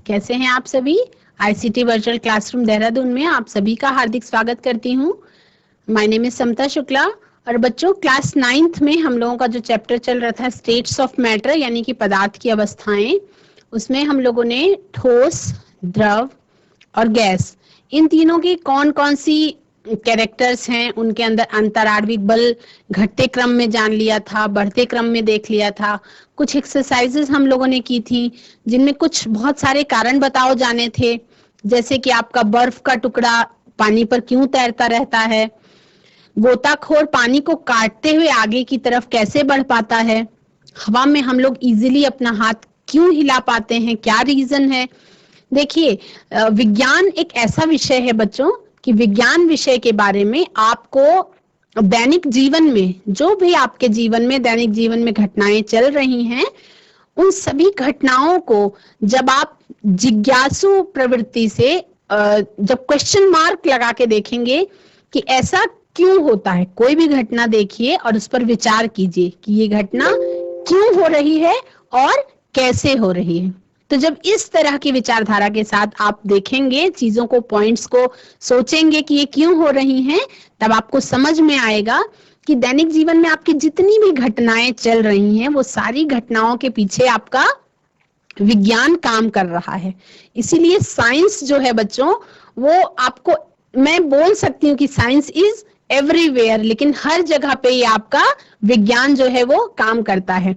कैसे हैं आप सभी। आईसीटी वर्चुअल क्लासरूम देहरादून में आप सभी का हार्दिक स्वागत करती हूँ। माय नेम इज समता शुक्ला। और बच्चों, क्लास 9th में हम लोगों का जो चैप्टर चल रहा था स्टेट्स ऑफ मैटर यानी कि पदार्थ की अवस्थाएं, उसमें हम लोगों ने ठोस, द्रव और गैस, इन तीनों की कौन कौन सी कैरेक्टर्स हैं, उनके अंदर अंतराण्विक बल घटते क्रम में जान लिया था, बढ़ते क्रम में देख लिया था। कुछ एक्सरसाइजेस हम लोगों ने की थी जिनमें कुछ बहुत सारे कारण बताओ जाने थे, जैसे कि आपका बर्फ का टुकड़ा पानी पर क्यों तैरता रहता है, गोताखोर पानी को काटते हुए आगे की तरफ कैसे बढ़ पाता है, हवा में हम लोग इजीली अपना हाथ क्यों हिला पाते हैं, क्या रीजन है। देखिए, विज्ञान एक ऐसा विषय है बच्चों कि विज्ञान विषय के बारे में आपको दैनिक जीवन में, जो भी आपके जीवन में दैनिक जीवन में घटनाएं चल रही हैं, उन सभी घटनाओं को जब आप जिज्ञासु प्रवृत्ति से जब क्वेश्चन मार्क लगा के देखेंगे कि ऐसा क्यों होता है, कोई भी घटना देखिए और उस पर विचार कीजिए कि ये घटना क्यों हो रही है और कैसे हो रही है। तो जब इस तरह की विचारधारा के साथ आप देखेंगे चीजों को, पॉइंट्स को सोचेंगे कि ये क्यों हो रही हैं, तब आपको समझ में आएगा कि दैनिक जीवन में आपकी जितनी भी घटनाएं चल रही हैं, वो सारी घटनाओं के पीछे आपका विज्ञान काम कर रहा है। इसीलिए साइंस जो है बच्चों, वो आपको, मैं बोल सकती हूँ कि साइंस इज एवरीवेयर, लेकिन हर जगह पे ये आपका विज्ञान जो है वो काम करता है।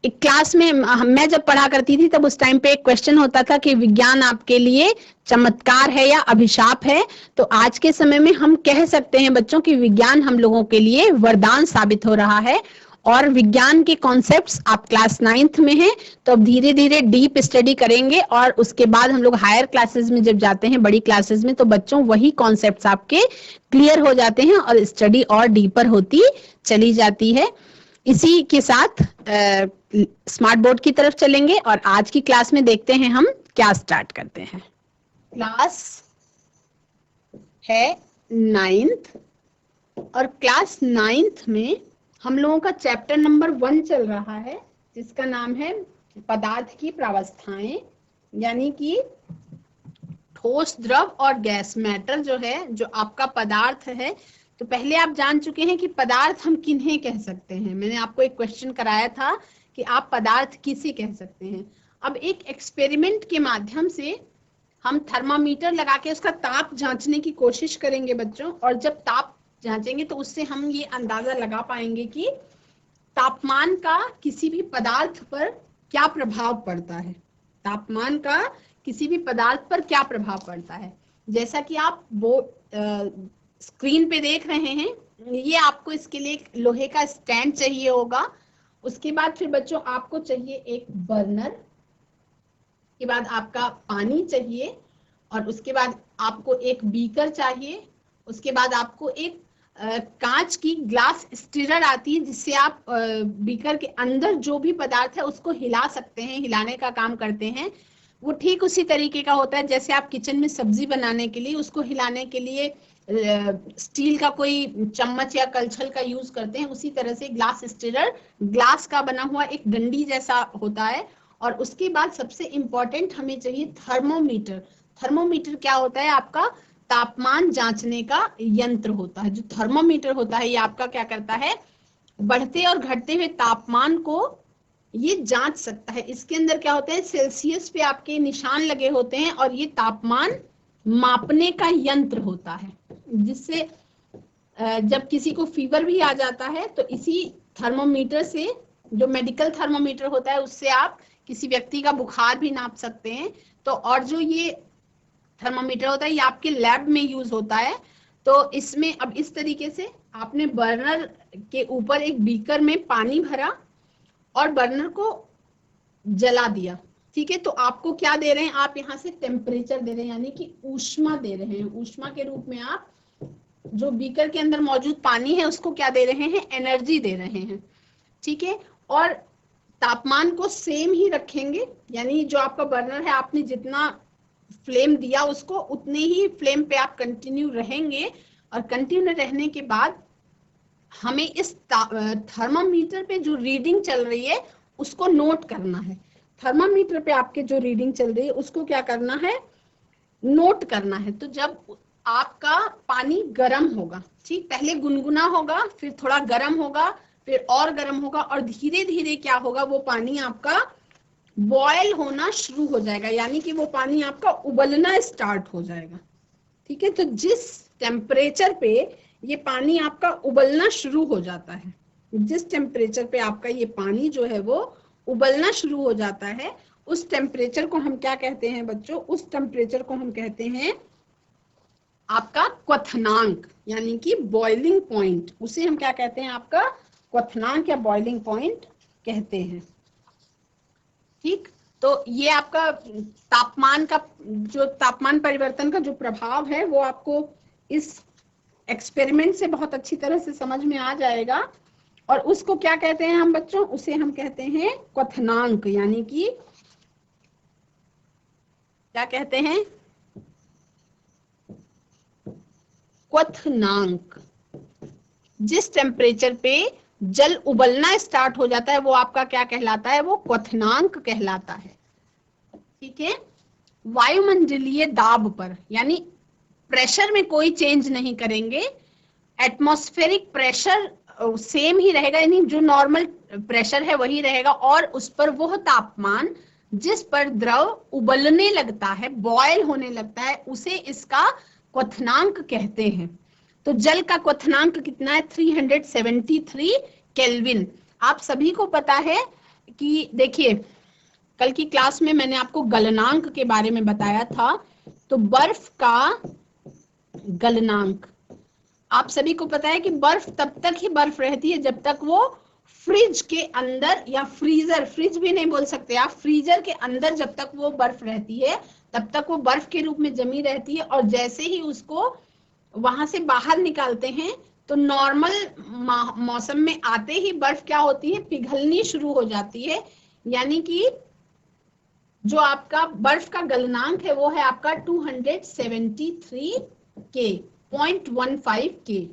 एक क्लास में मैं जब पढ़ा करती थी तब उस टाइम पे एक क्वेश्चन होता था कि विज्ञान आपके लिए चमत्कार है या अभिशाप है। तो आज के समय में हम कह सकते हैं बच्चों कि विज्ञान हम लोगों के लिए वरदान साबित हो रहा है। और विज्ञान के कॉन्सेप्ट्स आप क्लास 9th में हैं, तो अब धीरे धीरे डीप स्टडी करेंगे और उसके बाद हम लोग हायर क्लासेस में जब जाते हैं, बड़ी क्लासेस में, तो बच्चों वही कॉन्सेप्ट्स आपके क्लियर हो जाते हैं और स्टडी और डीपर होती चली जाती है। इसी के साथ स्मार्ट बोर्ड की तरफ चलेंगे और आज की क्लास में देखते हैं हम क्या स्टार्ट करते हैं। क्लास है 9th और क्लास 9th में हम लोगों का चैप्टर नंबर 1 चल रहा है, जिसका नाम है पदार्थ की प्रावस्थाएं, यानी कि ठोस, द्रव और गैस, मैटर जो है, जो आपका पदार्थ है। तो पहले आप जान चुके हैं कि पदार्थ हम किन्हें कह सकते हैं। मैंने आपको एक क्वेश्चन कराया था कि आप पदार्थ किसे कह सकते हैं। अब एक एक्सपेरिमेंट के माध्यम से हम थर्मामीटर लगा के उसका ताप जांचने की कोशिश करेंगे बच्चों, और जब ताप जांचेंगे तो उससे हम ये अंदाजा लगा पाएंगे कि तापमान का किसी भी पदार्थ पर क्या प्रभाव पड़ता है। तापमान का किसी भी पदार्थ पर क्या प्रभाव पड़ता है। जैसा कि आप स्क्रीन पे देख रहे हैं, ये आपको इसके लिए एक लोहे का स्टैंड चाहिए होगा। उसके बाद फिर बच्चों आपको चाहिए एक बर्नर, के बाद आपका पानी चाहिए, और उसके बाद आपको एक बीकर चाहिए। उसके बाद आपको एक कांच की ग्लास स्टीरर आती है, जिससे आप बीकर के अंदर जो भी पदार्थ है उसको हिला सकते हैं, हिलाने का काम करते हैं। वो ठीक उसी तरीके का होता है जैसे आप किचन में सब्जी बनाने के लिए उसको हिलाने के लिए स्टील का कोई चम्मच या कलछल का यूज करते हैं, उसी तरह से ग्लास स्टीरर ग्लास का बना हुआ एक डंडी जैसा होता है। और उसके बाद सबसे इंपॉर्टेंट हमें चाहिए थर्मोमीटर। थर्मोमीटर क्या होता है? आपका तापमान जांचने का यंत्र होता है। जो थर्मोमीटर होता है ये आपका क्या करता है? बढ़ते और घटते हुए तापमान को ये जांच सकता है। इसके अंदर क्या होता है? सेल्सियस पे आपके निशान लगे होते हैं और ये तापमान मापने का यंत्र होता है, जिससे जब किसी को फीवर भी आ जाता है तो इसी थर्मोमीटर से, जो मेडिकल थर्मोमीटर होता है, उससे आप किसी व्यक्ति का बुखार भी नाप सकते हैं। तो और जो ये थर्मोमीटर होता है ये आपके लैब में यूज होता है। तो इसमें अब इस तरीके से आपने बर्नर के ऊपर एक बीकर में पानी भरा और बर्नर को जला दिया, ठीक है। तो आपको क्या दे रहे हैं? आप यहाँ से टेम्परेचर दे रहे हैं, यानी कि ऊष्मा दे रहे हैं। ऊष्मा के रूप में आप जो बीकर के अंदर मौजूद पानी है उसको क्या दे रहे हैं? एनर्जी दे रहे हैं, ठीक है। और तापमान को सेम ही रखेंगे, यानी जो आपका बर्नर है आपने जितना फ्लेम दिया उसको उतने ही फ्लेम पे आप कंटिन्यू रहेंगे। और कंटिन्यू रहने के बाद हमें इस थर्मामीटर पे जो रीडिंग चल रही है उसको नोट करना है। थर्मामीटर पे आपके जो रीडिंग चल रही है उसको क्या करना है, नोट करना है। तो जब आपका पानी गर्म होगा, ठीक, पहले गुनगुना होगा, फिर थोड़ा गर्म होगा, फिर और गर्म होगा, और धीरे धीरे क्या होगा, वो पानी आपका बॉयल होना शुरू हो जाएगा, यानी कि वो पानी आपका उबलना स्टार्ट हो जाएगा। ठीक है, तो जिस टेम्परेचर पे ये पानी आपका उबलना शुरू हो जाता है, जिस टेम्परेचर पे आपका ये पानी जो है वो उबलना शुरू हो जाता है, उस टेम्परेचर को हम क्या कहते हैं बच्चों, उस टेम्परेचर को हम कहते हैं आपका क्वथनांक, यानी कि बॉइलिंग पॉइंट। उसे हम क्या कहते हैं, आपका क्वथनांक या बॉइलिंग पॉइंट कहते हैं। ठीक, तो ये आपका तापमान का, जो तापमान परिवर्तन का जो प्रभाव है वो आपको इस एक्सपेरिमेंट से बहुत अच्छी तरह से समझ में आ जाएगा। और उसको क्या कहते हैं हम बच्चों, उसे हम कहते हैं क्वथनांक, यानी कि क्या कहते हैं, क्वथनांक। जिस टेम्परेचर पे जल उबलना स्टार्ट हो जाता है वो आपका क्या कहलाता है, वो क्वथनांक कहलाता है। ठीक है, वायुमंडलीय दाब पर, यानी प्रेशर में कोई चेंज नहीं करेंगे, एटमॉस्फेरिक प्रेशर सेम ही रहेगा, यानी जो नॉर्मल प्रेशर है वही रहेगा, और उस पर वह तापमान जिस पर द्रव उबलने लगता है, बॉयल होने लगता है, उसे इसका क्वथनांक कहते हैं। तो जल का क्वथनांक कितना है, 373 केल्विन। आप सभी को पता है कि देखिए, कल की क्लास में मैंने आपको गलनांक के बारे में बताया था। तो बर्फ का गलनांक, आप सभी को पता है कि बर्फ तब तक ही बर्फ रहती है जब तक वो फ्रिज के अंदर, या फ्रीजर, फ्रिज भी नहीं बोल सकते आप, फ्रीजर के अंदर जब तक वो बर्फ रहती है तब तक वो बर्फ के रूप में जमी रहती है। और जैसे ही उसको वहां से बाहर निकालते हैं तो नॉर्मल मौसम में आते ही बर्फ क्या होती है, पिघलनी शुरू हो जाती है। यानी कि जो आपका बर्फ का गलनांक है वो है आपका 273 के, 0.15 के,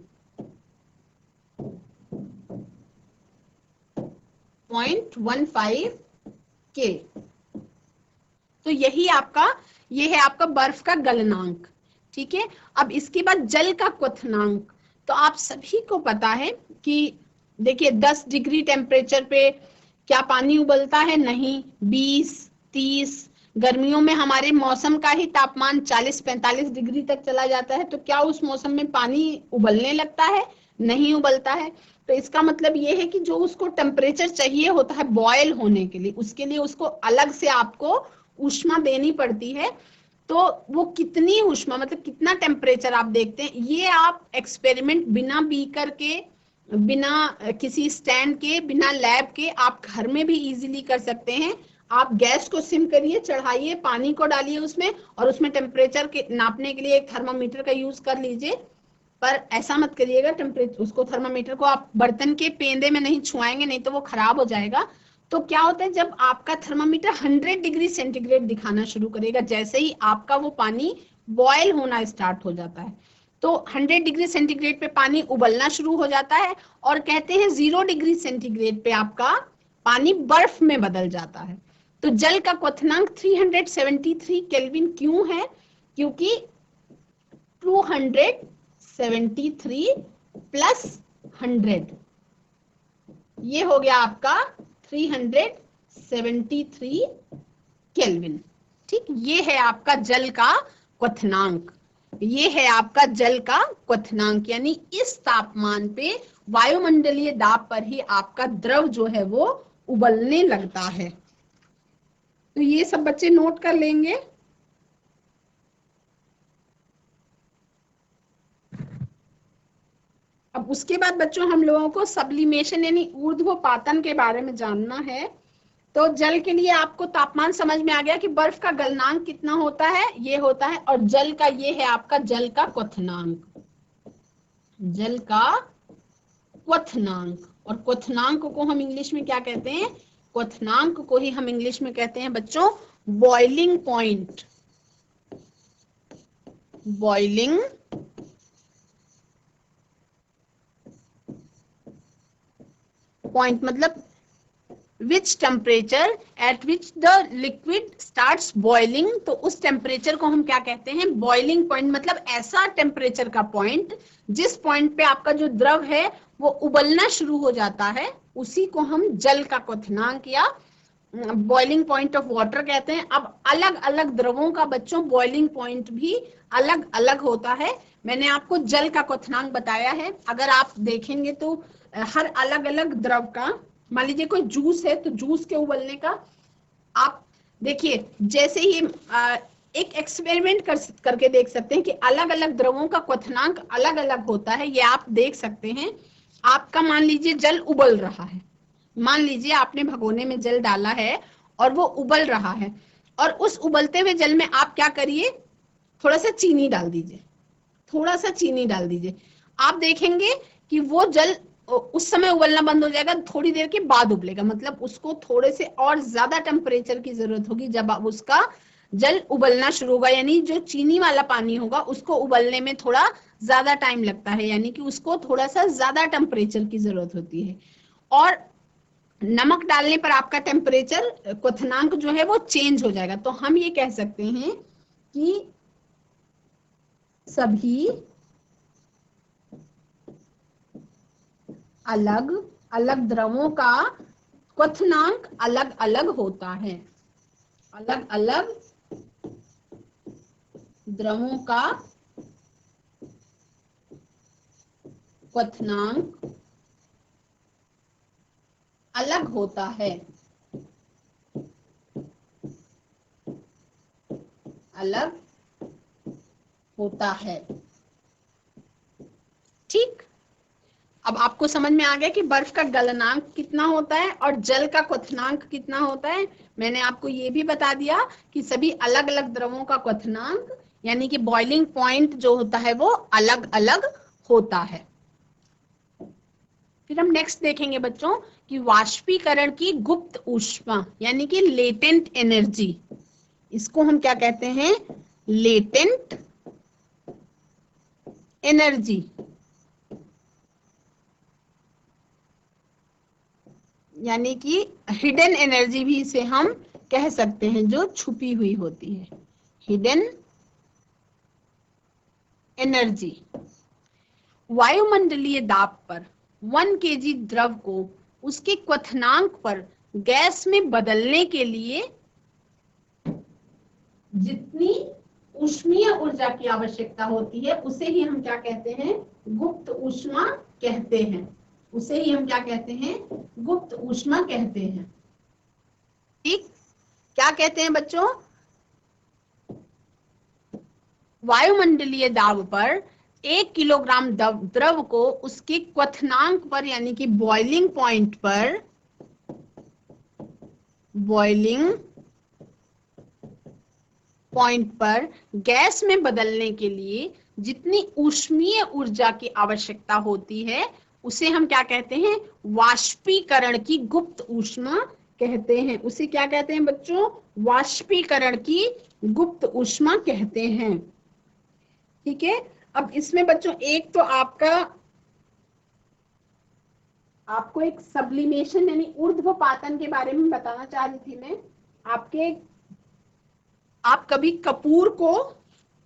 0.15 के। तो यही आपका, ये है आपका बर्फ का गलनांक। ठीक है, अब इसके बाद जल का क्वथनांक। तो आप सभी को पता है कि देखिए 10 डिग्री टेम्परेचर पे क्या पानी उबलता है, नहीं, 20, 30। गर्मियों में हमारे मौसम का ही तापमान 40-45 डिग्री तक चला जाता है, तो क्या उस मौसम में पानी उबलने लगता है, नहीं उबलता है। तो इसका मतलब ये है कि जो उसको टेम्परेचर चाहिए होता है बॉयल होने के लिए, उसके लिए उसको अलग से आपको ऊष्मा देनी पड़ती है। तो वो कितनी ऊष्मा, मतलब कितना टेम्परेचर आप देखते हैं, ये आप एक्सपेरिमेंट बिना बीकर के, बिना किसी स्टैंड के, बिना लैब के आप घर में भी इजीली कर सकते हैं। आप गैस को सिम करिए, चढ़ाइए, पानी को डालिए उसमें, और उसमें टेम्परेचर के नापने के लिए एक थर्मामीटर का यूज कर लीजिए। पर ऐसा मत करिएगा, टेम्परेचर उसको, थर्मामीटर को आप बर्तन के पेंदे में नहीं छुआएंगे, नहीं तो वो खराब हो जाएगा। तो क्या होता है, जब आपका थर्मामीटर 100 डिग्री सेंटीग्रेड दिखाना शुरू करेगा, जैसे ही आपका वो पानी बॉयल होना स्टार्ट हो जाता है, तो 100 डिग्री सेंटीग्रेड पे पानी उबलना शुरू हो जाता है, और कहते हैं 0 डिग्री सेंटीग्रेड पे आपका पानी बर्फ में बदल जाता है। तो जल का क्वथनांक 373 केल्विन क्यों है, क्योंकि 273 प्लस 100, ये हो गया आपका 373 केल्विन। ठीक, ये है आपका जल का क्वथनांक, ये है आपका जल का क्वथनांक, यानी इस तापमान पे, वायुमंडलीय दाब पर ही आपका द्रव जो है वो उबलने लगता है। तो ये सब बच्चे नोट कर लेंगे। अब उसके बाद बच्चों हम लोगों को सब्लिमेशन यानी ऊर्ध्वपातन के बारे में जानना है। तो जल के लिए आपको तापमान समझ में आ गया कि बर्फ का गलनांक कितना होता है, ये होता है, और जल का ये है आपका जल का क्वथनांक, जल का क्वथनांक। और क्वथनांक को हम इंग्लिश में क्या कहते हैं, क्वथनांक को ही हम इंग्लिश में कहते हैं बच्चों बॉइलिंग पॉइंट। बॉइलिंग पॉइंट मतलब which temperature at which the liquid starts boiling, तो उस टेम्परेचर को हम क्या कहते हैं, बॉइलिंग पॉइंट, मतलब ऐसा टेम्परेचर का पॉइंट जिस पॉइंट पे आपका जो द्रव है वो उबलना शुरू हो जाता है, उसी को हम जल का क्वथनांक या बॉइलिंग पॉइंट ऑफ वाटर कहते हैं। अब अलग अलग द्रवों का बच्चों बॉइलिंग पॉइंट भी अलग अलग होता है। मैंने आपको जल का क्वथनांक बताया है, अगर आप देखेंगे तो हर अलग अलग द्रव का, मान लीजिए कोई जूस है तो जूस के उबलने का आप देखिए, जैसे ही एक एक्सपेरिमेंट करके देख सकते हैं कि अलग अलग द्रवों का क्वथनांक अलग अलग होता है, ये आप देख सकते हैं। आपका मान लीजिए जल उबल रहा है, मान लीजिए आपने भगोने में जल डाला है और वो उबल रहा है, और उस उबलते हुए जल में आप क्या करिए, थोड़ा सा चीनी डाल दीजिए, थोड़ा सा चीनी डाल दीजिए। आप देखेंगे कि वो जल उस समय उबलना बंद हो जाएगा, थोड़ी देर के बाद उबलेगा, मतलब उसको थोड़े से और ज्यादा टेम्परेचर की जरूरत होगी जब आप उसका जल उबलना शुरू होगा, यानी जो चीनी वाला पानी होगा उसको उबलने में थोड़ा ज्यादा टाइम लगता है, यानी कि उसको थोड़ा सा ज्यादा टेम्परेचर की जरूरत होती है। और नमक डालने पर आपका टेम्परेचर क्वथनांक जो है वो चेंज हो जाएगा। तो हम ये कह सकते हैं कि सभी अलग अलग द्रवों का क्वथनांक अलग अलग होता है, अलग अलग द्रवों का क्वथनांक अलग होता है, अलग होता है। ठीक, अब आपको समझ में आ गया कि बर्फ का गलनांक कितना होता है और जल का क्वथनांक कितना होता है। मैंने आपको ये भी बता दिया कि सभी अलग अलग द्रवों का क्वथनांक यानी कि बॉइलिंग पॉइंट जो होता है वो अलग अलग होता है। फिर हम नेक्स्ट देखेंगे बच्चों कि वाष्पीकरण की गुप्त ऊष्मा यानी कि लेटेंट एनर्जी, इसको हम क्या कहते हैं, लेटेंट एनर्जी, यानी कि हिडन एनर्जी भी इसे हम कह सकते हैं, जो छुपी हुई होती है, हिडन एनर्जी। वायुमंडलीय दाब पर 1 kg द्रव को उसके क्वथनांक पर गैस में बदलने के लिए जितनी ऊष्मीय ऊर्जा की आवश्यकता होती है उसे ही हम क्या कहते हैं, गुप्त ऊष्मा कहते हैं, उसे ही हम क्या कहते हैं, गुप्त ऊष्मा कहते हैं। ठीक, क्या कहते हैं बच्चों, वायुमंडलीय दाब पर 1 किलोग्राम द्रव को उसके क्वथनांक पर यानी कि बॉइलिंग पॉइंट पर, बॉइलिंग पॉइंट पर गैस में बदलने के लिए जितनी ऊष्मीय ऊर्जा की आवश्यकता होती है उसे हम क्या कहते हैं, वाष्पीकरण की गुप्त ऊष्मा कहते हैं। उसे क्या कहते हैं बच्चों, वाष्पीकरण की गुप्त ऊष्मा कहते हैं। ठीक है, अब इसमें बच्चों एक तो आपको एक सब्लिमेशन यानी ऊर्ध्वपातन के बारे में बताना चाह रही थी मैं। आप कभी कपूर को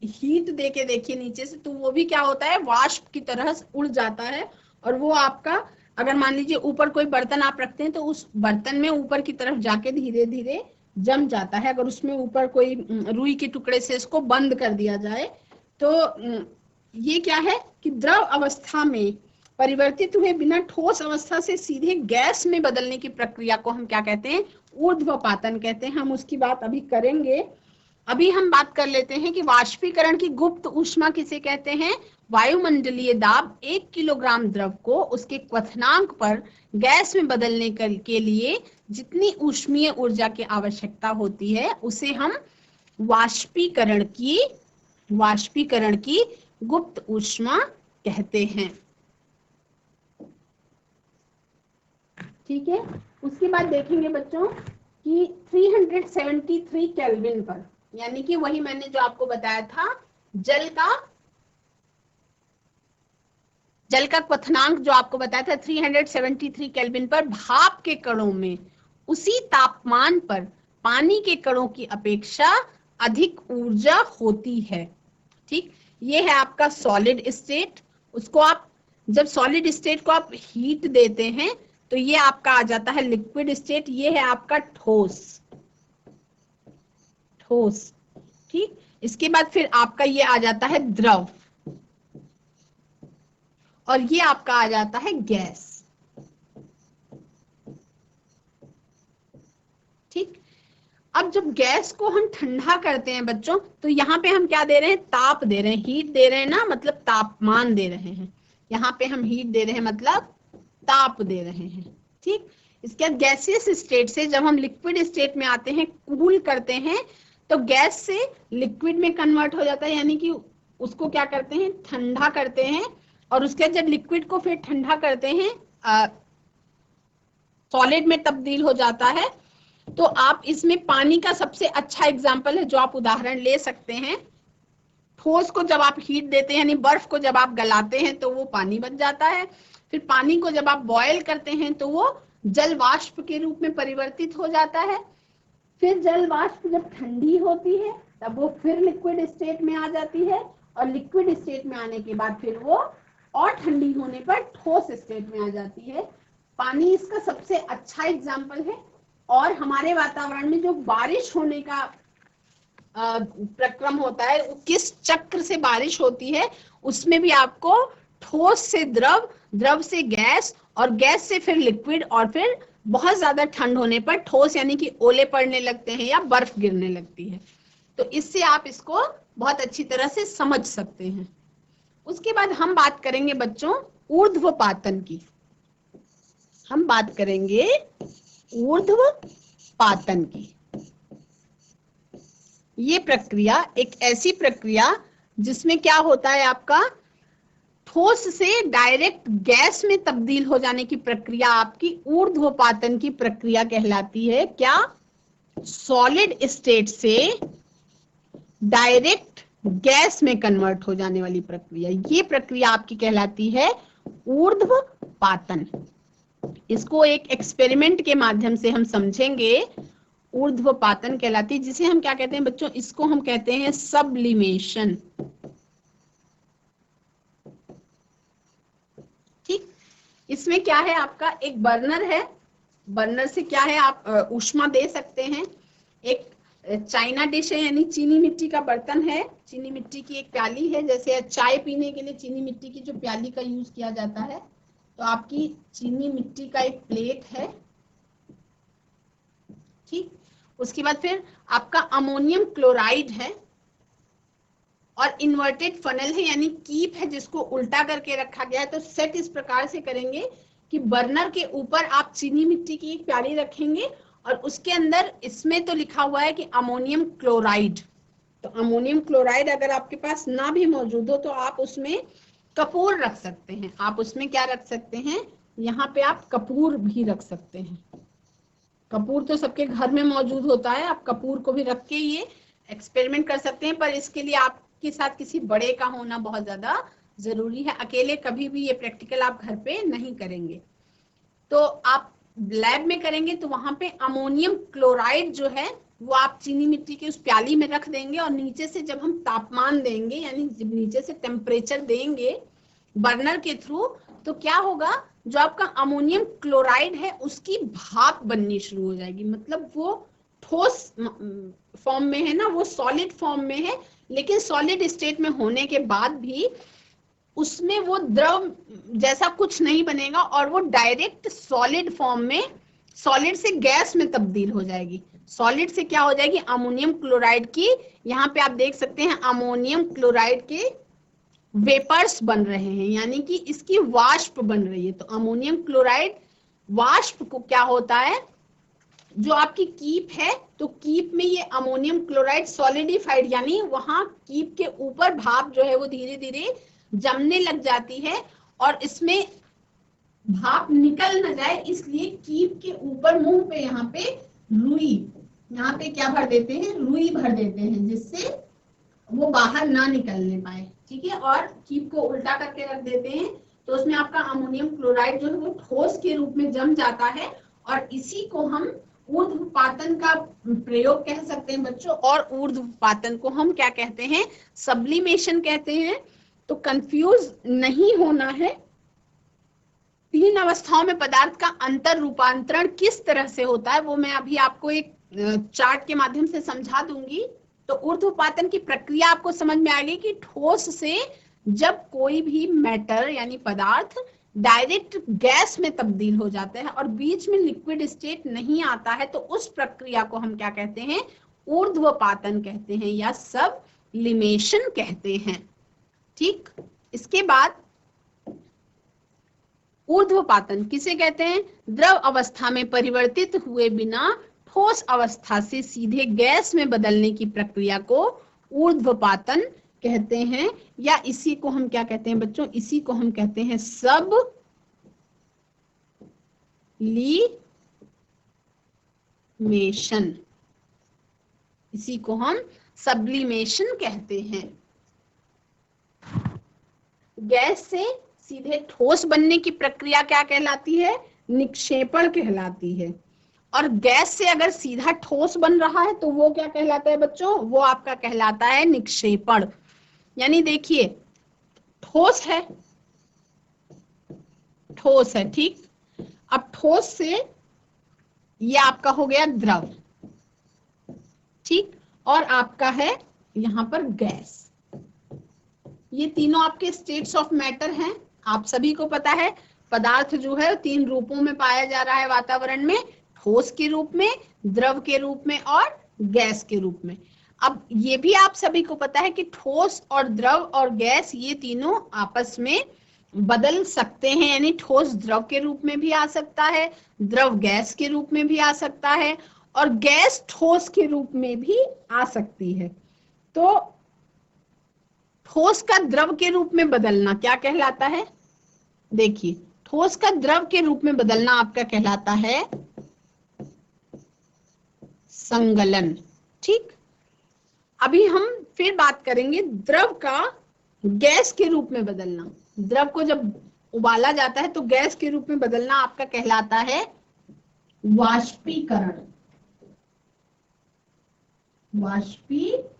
हीट देके देखिए नीचे से, तो वो भी क्या होता है, वाष्प की तरह उड़ जाता है, और वो आपका अगर मान लीजिए ऊपर कोई बर्तन आप रखते हैं तो उस बर्तन में ऊपर की तरफ जाके धीरे धीरे जम जाता है। अगर उसमें ऊपर कोई रुई के टुकड़े से इसको बंद कर दिया जाए तो ये क्या है कि द्रव अवस्था में परिवर्तित हुए बिना ठोस अवस्था से सीधे गैस में बदलने की प्रक्रिया को हम क्या कहते हैं, ऊर्ध्वपातन कहते हैं। हम उसकी बात अभी करेंगे। अभी हम बात कर लेते हैं कि वाष्पीकरण की गुप्त ऊष्मा किसे कहते हैं। वायुमंडलीय दाब 1 किलोग्राम द्रव को उसके क्वथनांक पर गैस में बदलने के लिए जितनी ऊष्मीय ऊर्जा की आवश्यकता होती है उसे हम वाष्पीकरण की गुप्त ऊष्मा कहते हैं। ठीक है, उसके बाद देखेंगे बच्चों कि 373 केल्विन पर, यानी कि वही मैंने जो आपको बताया था, जल का क्वथनांक जो आपको बताया था 373 केल्विन पर भाप के कणों में उसी तापमान पर पानी के कणों की अपेक्षा अधिक ऊर्जा होती है। ठीक, ये है आपका सॉलिड स्टेट। उसको आप जब सॉलिड स्टेट को आप हीट देते हैं तो ये आपका आ जाता है लिक्विड स्टेट। ये है आपका ठोस, ठोस। ठीक, इसके बाद फिर आपका ये आ जाता है द्रव, और ये आपका आ जाता है गैस। ठीक, अब जब गैस को हम ठंडा करते हैं बच्चों, तो यहाँ पे हम क्या दे रहे हैं, ताप दे रहे हैं, हीट दे रहे हैं ना, मतलब तापमान दे रहे हैं। यहाँ पे हम हीट दे रहे हैं मतलब ताप दे रहे हैं। ठीक, इसके बाद गैसियस स्टेट से जब हम लिक्विड स्टेट में आते हैं, कूल करते हैं, तो गैस से लिक्विड में कन्वर्ट हो जाता है, यानी कि उसको क्या करते हैं, ठंडा करते हैं। और उसके बाद जब लिक्विड को फिर ठंडा करते हैं, सॉलिड में तब्दील हो जाता है। तो आप इसमें पानी का सबसे अच्छा एग्जाम्पल है जो आप उदाहरण ले सकते हैं। ठोस को जब आप हीट देते हैं, यानी बर्फ को जब आप गलाते हैं तो वो पानी बन जाता है। फिर पानी को जब आप बॉयल करते हैं तो वो जल वाष्प के रूप में परिवर्तित हो जाता है। फिर जल वाष्प जब ठंडी होती है तब वो फिर लिक्विड स्टेट में आ जाती है, और लिक्विड स्टेट में आने के बाद फिर वो और ठंडी होने पर ठोस स्टेट में आ जाती है। पानी इसका सबसे अच्छा एग्जाम्पल है। और हमारे वातावरण में जो बारिश होने का प्रक्रम होता है, किस चक्र से बारिश होती है, उसमें भी आपको ठोस से द्रव, द्रव से गैस, और गैस से फिर लिक्विड, और फिर बहुत ज्यादा ठंड होने पर ठोस, यानी कि ओले पड़ने लगते हैं या बर्फ गिरने लगती है। तो इससे आप इसको बहुत अच्छी तरह से समझ सकते हैं। उसके बाद हम बात करेंगे बच्चों ऊर्ध्वपातन की। हम बात करेंगे ऊर्ध्वपातन की। ये प्रक्रिया एक ऐसी प्रक्रिया जिसमें क्या होता है, आपका ठोस से डायरेक्ट गैस में तब्दील हो जाने की प्रक्रिया आपकी ऊर्ध्वपातन की प्रक्रिया कहलाती है। क्या? सॉलिड स्टेट से डायरेक्ट गैस में कन्वर्ट हो जाने वाली प्रक्रिया, ये प्रक्रिया आपकी कहलाती है ऊर्ध्वपातन। इसको एक एक्सपेरिमेंट के माध्यम से हम समझेंगे। ऊर्ध्वपातन कहलाती है, जिसे हम क्या कहते हैं बच्चों, इसको हम कहते हैं सब्लिमेशन। ठीक, इसमें क्या है, आपका एक बर्नर है। बर्नर से क्या है, आप ऊष्मा दे सकते हैं। एक चाइना डिश है, यानी चीनी मिट्टी का बर्तन है, चीनी मिट्टी की एक प्याली है। जैसे चाय पीने के लिए चीनी मिट्टी की जो प्याली का यूज किया जाता है, तो आपकी चीनी मिट्टी का एक प्लेट है। ठीक, उसके बाद फिर आपका अमोनियम क्लोराइड है, और इन्वर्टेड फनल है, यानी कीप है जिसको उल्टा करके रखा गया है। तो सेट इस प्रकार से करेंगे कि बर्नर के ऊपर आप चीनी मिट्टी की एक प्याली रखेंगे, और उसके अंदर इसमें तो लिखा हुआ है कि अमोनियम क्लोराइड। तो अमोनियम क्लोराइड अगर आपके पास ना भी मौजूद हो तो आप उसमें कपूर रख सकते हैं। आप उसमें क्या रख सकते हैं, यहाँ पे आप कपूर भी रख सकते हैं। कपूर तो सबके घर में मौजूद होता है, आप कपूर को भी रख के ये एक्सपेरिमेंट कर सकते हैं। पर इसके लिए आपके साथ किसी बड़े का होना बहुत ज्यादा जरूरी है। अकेले कभी भी ये प्रैक्टिकल आप घर पे नहीं करेंगे। तो आप लैब में करेंगे तो वहां पे अमोनियम क्लोराइड जो है वो आप चीनी मिट्टी की उस प्याली में रख देंगे, और नीचे से जब हम तापमान देंगे, यानी जब नीचे से टेम्परेचर देंगे बर्नर के थ्रू, तो क्या होगा, जो आपका अमोनियम क्लोराइड है उसकी भाप बननी शुरू हो जाएगी। मतलब वो ठोस फॉर्म में है ना, वो सॉलिड फॉर्म में है, लेकिन सॉलिड स्टेट में होने के बाद भी उसमें वो द्रव जैसा कुछ नहीं बनेगा, और वो डायरेक्ट सॉलिड फॉर्म में, सॉलिड से गैस में तब्दील हो जाएगी। सॉलिड से क्या हो जाएगी, अमोनियम क्लोराइड की, यहाँ पे आप देख सकते हैं अमोनियम क्लोराइड के वेपर्स बन रहे हैं, यानी कि इसकी वाष्प बन रही है। तो अमोनियम क्लोराइड वाष्प को क्या होता है, जो आपकी कीप है, तो कीप में ये अमोनियम क्लोराइड सॉलिडिफाइड, यानी वहां कीप के ऊपर भाप जो है वो धीरे धीरे जमने लग जाती है, और इसमें भाप निकल न जाए इसलिए कीप के ऊपर मुंह पे यहाँ पे रुई, यहाँ पे क्या भर देते हैं, रुई भर देते हैं, जिससे वो बाहर ना निकलने पाए। ठीक है, और कीप को उल्टा करके रख देते हैं, तो उसमें आपका अमोनियम क्लोराइड जो है वो ठोस के रूप में जम जाता है, और इसी को हम ऊर्ध्वपातन का प्रयोग कह सकते हैं बच्चों, और ऊर्ध्वपातन को हम क्या कहते हैं, सब्लिमेशन कहते हैं। तो कंफ्यूज नहीं होना है। तीन अवस्थाओं में पदार्थ का अंतर रूपांतरण किस तरह से होता है वो मैं अभी आपको एक चार्ट के माध्यम से समझा दूंगी। तो ऊर्ध्वपातन की प्रक्रिया आपको समझ में आएगी कि ठोस से जब कोई भी मैटर यानी पदार्थ डायरेक्ट गैस में तब्दील हो जाता है और बीच में लिक्विड स्टेट नहीं आता है, तो उस प्रक्रिया को हम क्या कहते हैं, ऊर्ध्वपातन कहते हैं या सब्लिमेशन कहते हैं। ठीक, इसके बाद ऊर्ध्वपातन किसे कहते हैं, द्रव अवस्था में परिवर्तित हुए बिना ठोस अवस्था से सीधे गैस में बदलने की प्रक्रिया को ऊर्ध्वपातन कहते हैं, या इसी को हम क्या कहते हैं बच्चों, इसी को हम कहते हैं सब्लिमेशन। इसी को हम सब्लिमेशन कहते हैं। गैस से सीधे ठोस बनने की प्रक्रिया क्या कहलाती है, निक्षेपण कहलाती है। और गैस से अगर सीधा ठोस बन रहा है तो वो क्या कहलाता है बच्चों, वो आपका कहलाता है निक्षेपण। यानी देखिए ठोस है, ठोस है, ठीक। अब ठोस से ये आपका हो गया द्रव, ठीक, और आपका है यहां पर गैस। ये तीनों आपके स्टेट्स ऑफ मैटर हैं। आप सभी को पता है पदार्थ जो है तीन रूपों में पाया जा रहा है वातावरण में, ठोस के रूप में, द्रव के रूप में और गैस के रूप में। अब ये भी आप सभी को पता है कि ठोस और द्रव और गैस ये तीनों आपस में बदल सकते हैं, यानी ठोस द्रव के रूप में भी आ सकता है, द्रव गैस के रूप में भी आ सकता है, और गैस ठोस के रूप में भी आ सकती है। तो ठोस का द्रव के रूप में बदलना क्या कहलाता है, देखिए ठोस का द्रव के रूप में बदलना आपका कहलाता है संगलन। ठीक, अभी हम फिर बात करेंगे द्रव का गैस के रूप में बदलना। द्रव को जब उबाला जाता है तो गैस के रूप में बदलना आपका कहलाता है वाष्पीकरण। वाष्पीकरण।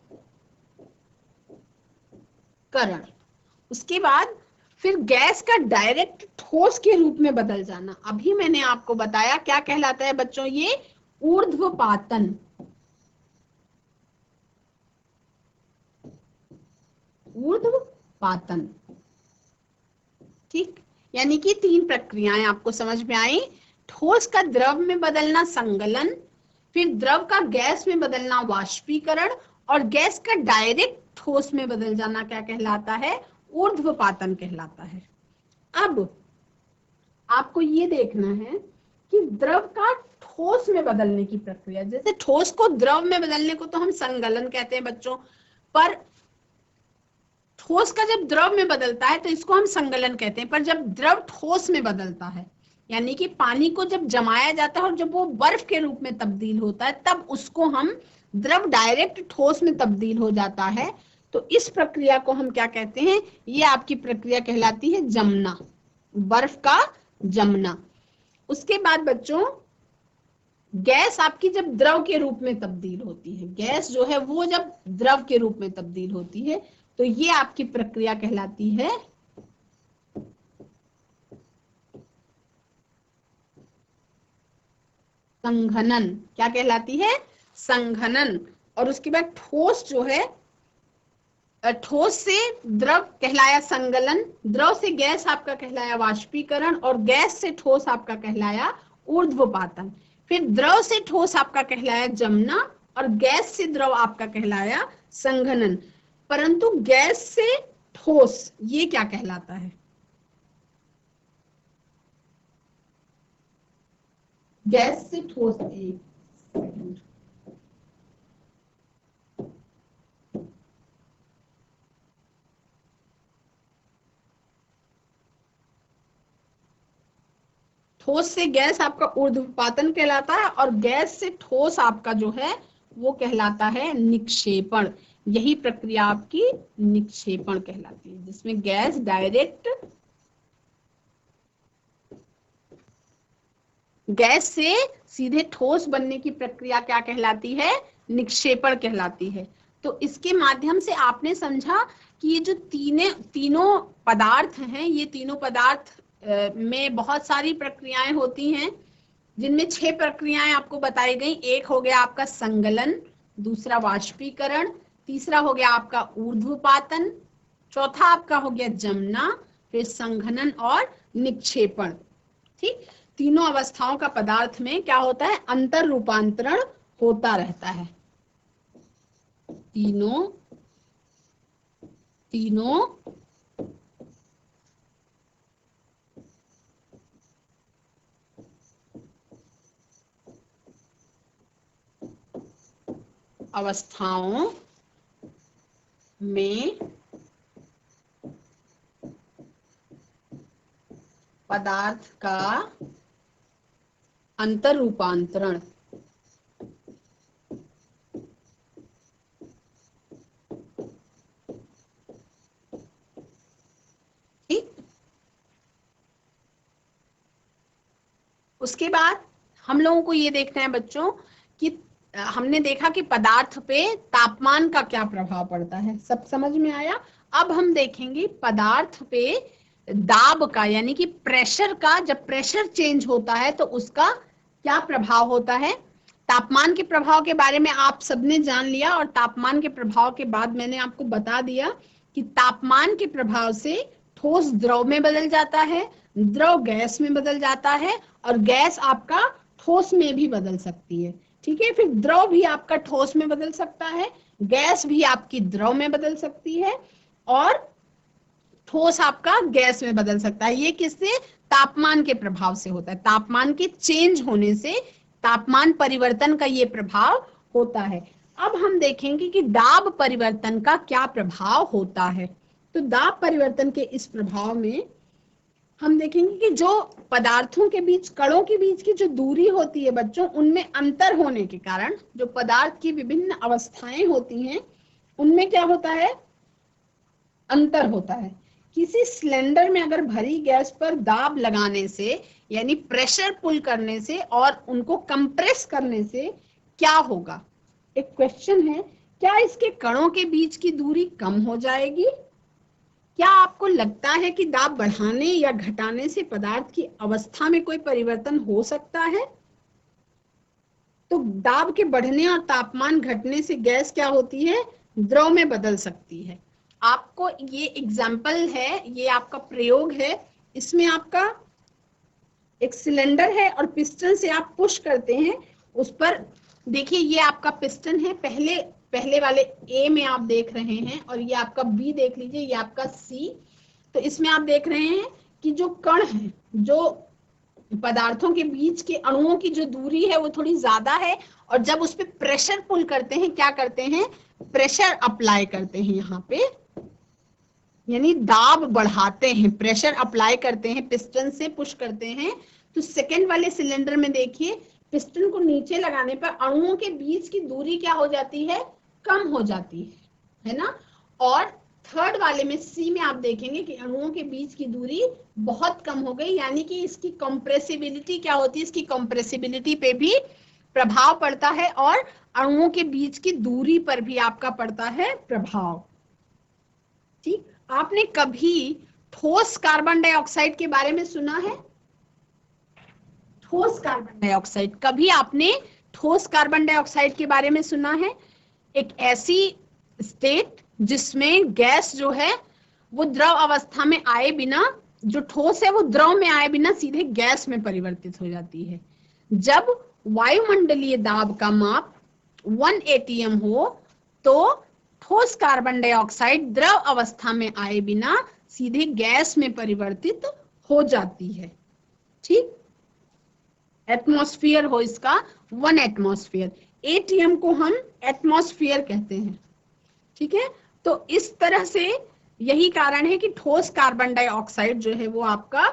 उसके बाद फिर गैस का डायरेक्ट ठोस के रूप में बदल जाना, अभी मैंने आपको बताया क्या कहलाता है बच्चों, ये ऊर्ध्वपातन। ऊर्ध्वपातन, ठीक, यानी कि तीन प्रक्रियाएं आपको समझ में आई। ठोस का द्रव में बदलना संगलन, फिर द्रव का गैस में बदलना वाष्पीकरण, और गैस का डायरेक्ट ठोस में बदल जाना क्या कहलाता है, ऊर्ध्वपातन कहलाता है। अब आपको ये देखना है कि द्रव का ठोस में बदलने की प्रक्रिया, जैसे ठोस को द्रव में बदलने को तो हम संगलन कहते हैं बच्चों, पर ठोस का जब द्रव में बदलता है तो इसको हम संगलन कहते हैं। पर जब द्रव ठोस में बदलता है, यानी कि पानी को जब जमाया जाता है और जब वो बर्फ के रूप में तब्दील होता है, तब उसको हम द्रव डायरेक्ट ठोस में तब्दील हो जाता है, तो इस प्रक्रिया को हम क्या कहते हैं, ये आपकी प्रक्रिया कहलाती है जमना, बर्फ का जमना। उसके बाद बच्चों गैस आपकी जब द्रव के रूप में तब्दील होती है, गैस जो है वो जब द्रव के रूप में तब्दील होती है, तो ये आपकी प्रक्रिया कहलाती है संघनन। क्या कहलाती है, संघनन। और उसके बाद ठोस जो है, ठोस से द्रव कहलाया संगलन, द्रव से गैस आपका कहलाया वाष्पीकरण, और गैस से ठोस आपका कहलाया ऊर्ध्वपातन। फिर द्रव से ठोस आपका कहलाया जमना, और गैस से द्रव आपका कहलाया संघनन। परंतु गैस से ठोस ये क्या कहलाता है, गैस से ठोस, एक सेकंड, ठोस से गैस आपका ऊर्ध्वपातन कहलाता है, और गैस से ठोस आपका जो है वो कहलाता है निक्षेपण। यही प्रक्रिया आपकी निक्षेपण कहलाती है, जिसमें गैस डायरेक्ट गैस से सीधे ठोस बनने की प्रक्रिया क्या कहलाती है? निक्षेपण कहलाती है। तो इसके माध्यम से आपने समझा कि ये जो तीनों पदार्थ हैं, ये तीनों पदार्थ में बहुत सारी प्रक्रियाएं होती हैं, जिनमें 6 प्रक्रियाएं आपको बताई गई। एक हो गया आपका संगलन, दूसरा वाष्पीकरण, तीसरा हो गया आपका ऊर्ध्वपातन, चौथा आपका हो गया जमना, फिर संघनन और निक्षेपण। ठीक, तीनों अवस्थाओं का पदार्थ में क्या होता है? अंतर रूपांतरण होता रहता है। तीनों अवस्थाओं में पदार्थ का अंतर रूपांतरण ठीक। उसके बाद हम लोगों को ये देखना है बच्चों कि हमने देखा कि पदार्थ पे तापमान का क्या प्रभाव पड़ता है, सब समझ में आया। अब हम देखेंगे पदार्थ पे दाब का, यानी कि प्रेशर का, जब प्रेशर चेंज होता है तो उसका क्या प्रभाव होता है। तापमान के प्रभाव के बारे में आप सबने जान लिया, और तापमान के प्रभाव के बाद मैंने आपको बता दिया कि तापमान के प्रभाव से ठोस द्रव में बदल जाता है, द्रव गैस में बदल जाता है, और गैस आपका ठोस में भी बदल सकती है। ठीक है, फिर द्रव भी आपका ठोस में बदल सकता है, गैस भी आपकी द्रव में बदल सकती है, और ठोस आपका गैस में बदल सकता है। ये किससे? तापमान के प्रभाव से होता है। तापमान के चेंज होने से, तापमान परिवर्तन का ये प्रभाव होता है। अब हम देखेंगे कि दाब परिवर्तन का क्या प्रभाव होता है। तो दाब परिवर्तन के इस प्रभाव में हम देखेंगे कि जो पदार्थों के बीच, कणों के बीच की जो दूरी होती है बच्चों, उनमें अंतर होने के कारण जो पदार्थ की विभिन्न अवस्थाएं होती हैं, उनमें क्या होता है? अंतर होता है। किसी सिलेंडर में अगर भरी गैस पर दाब लगाने से, यानी प्रेशर पुल करने से और उनको कंप्रेस करने से क्या होगा? एक क्वेश्चन है, क्या इसके कणों के बीच की दूरी कम हो जाएगी? क्या आपको लगता है कि दाब बढ़ाने या घटाने से पदार्थ की अवस्था में कोई परिवर्तन हो सकता है? तो दाब के बढ़ने और तापमान घटने से गैस क्या होती है? द्रव में बदल सकती है। आपको ये एग्जाम्पल है, ये आपका प्रयोग है। इसमें आपका एक सिलेंडर है और पिस्टन से आप पुश करते हैं उस पर। देखिए, ये आपका पिस्टन है, पहले वाले ए में आप देख रहे हैं, और ये आपका बी देख लीजिए, ये आपका सी। तो इसमें आप देख रहे हैं कि जो कण है, जो पदार्थों के बीच के अणुओं की जो दूरी है वो थोड़ी ज्यादा है, और जब उस पर प्रेशर पुल करते हैं, क्या करते हैं? प्रेशर अप्लाई करते हैं यहाँ पे, यानी दाब बढ़ाते हैं, प्रेशर अप्लाई करते हैं, पिस्टन से पुश करते हैं। तो सेकंड वाले सिलेंडर में देखिए, पिस्टन को नीचे लगाने पर अणुओं के बीच की दूरी क्या हो जाती है? कम हो जाती है ना। और थर्ड वाले में सी में आप देखेंगे कि अणुओं के बीच की दूरी बहुत कम हो गई, यानी कि इसकी कंप्रेसिबिलिटी क्या होती है? इसकी कंप्रेसिबिलिटी पे भी प्रभाव पड़ता है, और अणुओं के बीच की दूरी पर भी आपका पड़ता है प्रभाव। ठीक, आपने कभी ठोस कार्बन डाइऑक्साइड के बारे में सुना है? ठोस कार्बन डाइऑक्साइड, कभी आपने ठोस कार्बन डाइऑक्साइड के बारे में सुना है? एक ऐसी स्टेट जिसमें गैस जो है वो द्रव अवस्था में आए बिना, जो ठोस है वो द्रव में आए बिना सीधे गैस में परिवर्तित हो जाती है। जब वायुमंडलीय दाब का माप 1 atm हो तो ठोस कार्बन डाइऑक्साइड द्रव अवस्था में आए बिना सीधे गैस में परिवर्तित हो जाती है। ठीक, एटमॉस्फेयर हो इसका 1 एटमॉस्फेयर, एटीएम को हम एटमॉस्फेयर कहते हैं। ठीक है, तो इस तरह से यही कारण है कि ठोस कार्बन डाइऑक्साइड जो है वो आपका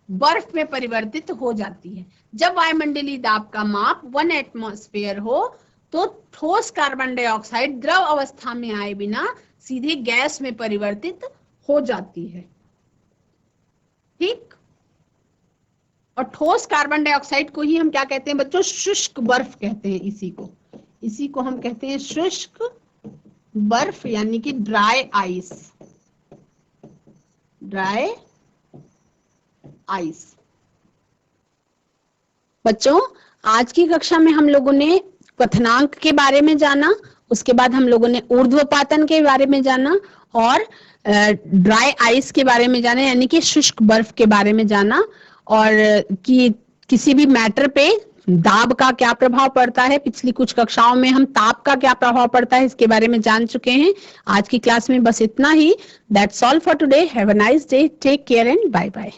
बर्फ में परिवर्तित हो जाती है। जब वायुमंडलीय दाब का माप 1 एटमॉस्फेयर हो तो ठोस कार्बन डाइऑक्साइड द्रव अवस्था में आए बिना सीधे गैस में परिवर्तित हो जाती है। ठीक, और ठोस कार्बन डाइऑक्साइड को ही हम क्या कहते हैं बच्चों? शुष्क बर्फ कहते हैं। इसी को हम कहते हैं शुष्क बर्फ, यानी कि ड्राई आइस। Dry ice. बच्चों, आज की कक्षा में हम लोगों ने क्वथनांक के बारे में जाना, उसके बाद हम लोगों ने ऊर्ध्वपातन के बारे में जाना और ड्राई आइस के बारे में जाना, यानी कि शुष्क बर्फ के बारे में जाना, और कि किसी भी मैटर पे दाब का क्या प्रभाव पड़ता है। पिछली कुछ कक्षाओं में हम ताप का क्या प्रभाव पड़ता है इसके बारे में जान चुके हैं। आज की क्लास में बस इतना ही। That's all for today. Have a nice day. Take care and bye bye.